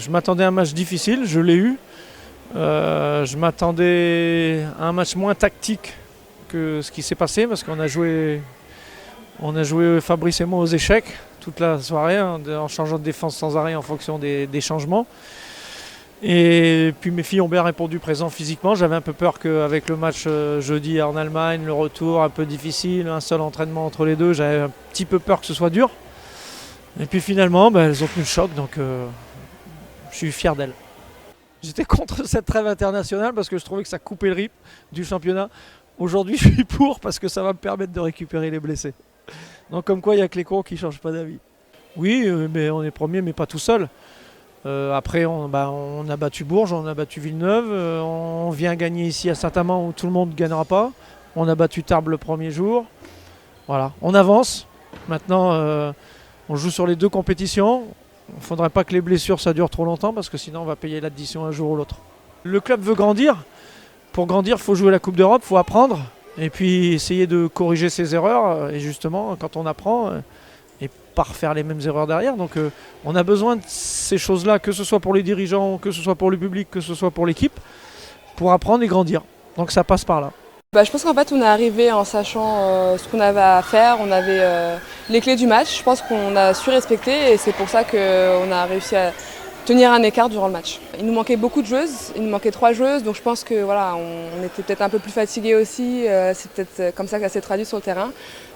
Je m'attendais à un match difficile, je l'ai eu. Je m'attendais à un match moins tactique que ce qui s'est passé parce qu'on a joué Fabrice et moi aux échecs toute la soirée en changeant de défense sans arrêt en fonction des changements. Et puis mes filles ont bien répondu présent physiquement. J'avais un peu peur qu'avec le match jeudi en Allemagne, le retour un peu difficile, un seul entraînement entre les deux, j'avais un petit peu peur que ce soit dur. Et puis finalement, elles ont tenu le choc, donc je suis fier d'elles. J'étais contre cette trêve internationale parce que je trouvais que ça coupait le rythme du championnat. Aujourd'hui, je suis pour parce que ça va me permettre de récupérer les blessés. Donc comme quoi, il n'y a que les cons qui ne changent pas d'avis. Oui, mais on est premier, mais pas tout seul. Après, on a battu Bourges, on a battu Villeneuve. On vient gagner ici à Saint-Amand où tout le monde ne gagnera pas. On a battu Tarbes le premier jour. Voilà, on avance. Maintenant, on joue sur les deux compétitions. Il ne faudrait pas que les blessures ça dure trop longtemps parce que sinon on va payer l'addition un jour ou l'autre. Le club veut grandir. Pour grandir, il faut jouer la Coupe d'Europe, il faut apprendre. Et puis essayer de corriger ses erreurs. Et justement, quand on apprend, et pas refaire les mêmes erreurs derrière. Donc on a besoin de ces choses-là, que ce soit pour les dirigeants, que ce soit pour le public, que ce soit pour l'équipe, pour apprendre et grandir. Donc ça passe par là. Je pense qu'en fait on est arrivé en sachant ce qu'on avait à faire, on avait les clés du match, je pense qu'on a su respecter et c'est pour ça qu'on a réussi à tenir un écart durant le match. Il nous manquait beaucoup de joueuses, il nous manquait 3 joueuses, donc je pense que voilà, on était peut-être un peu plus fatigués aussi, c'est peut-être comme ça que ça s'est traduit sur le terrain.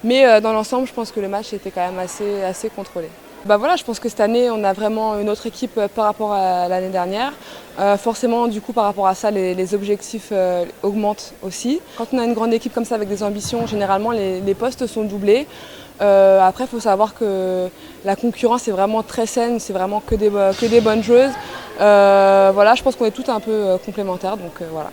Mais dans l'ensemble, je pense que le match était quand même assez contrôlé. Voilà, je pense que cette année, on a vraiment une autre équipe par rapport à l'année dernière. Forcément, du coup, par rapport à ça, les objectifs augmentent aussi. Quand on a une grande équipe comme ça avec des ambitions, généralement, les postes sont doublés. Après, il faut savoir que la concurrence est vraiment très saine, c'est vraiment que des bonnes joueuses. Voilà, je pense qu'on est toutes un peu complémentaires, donc voilà.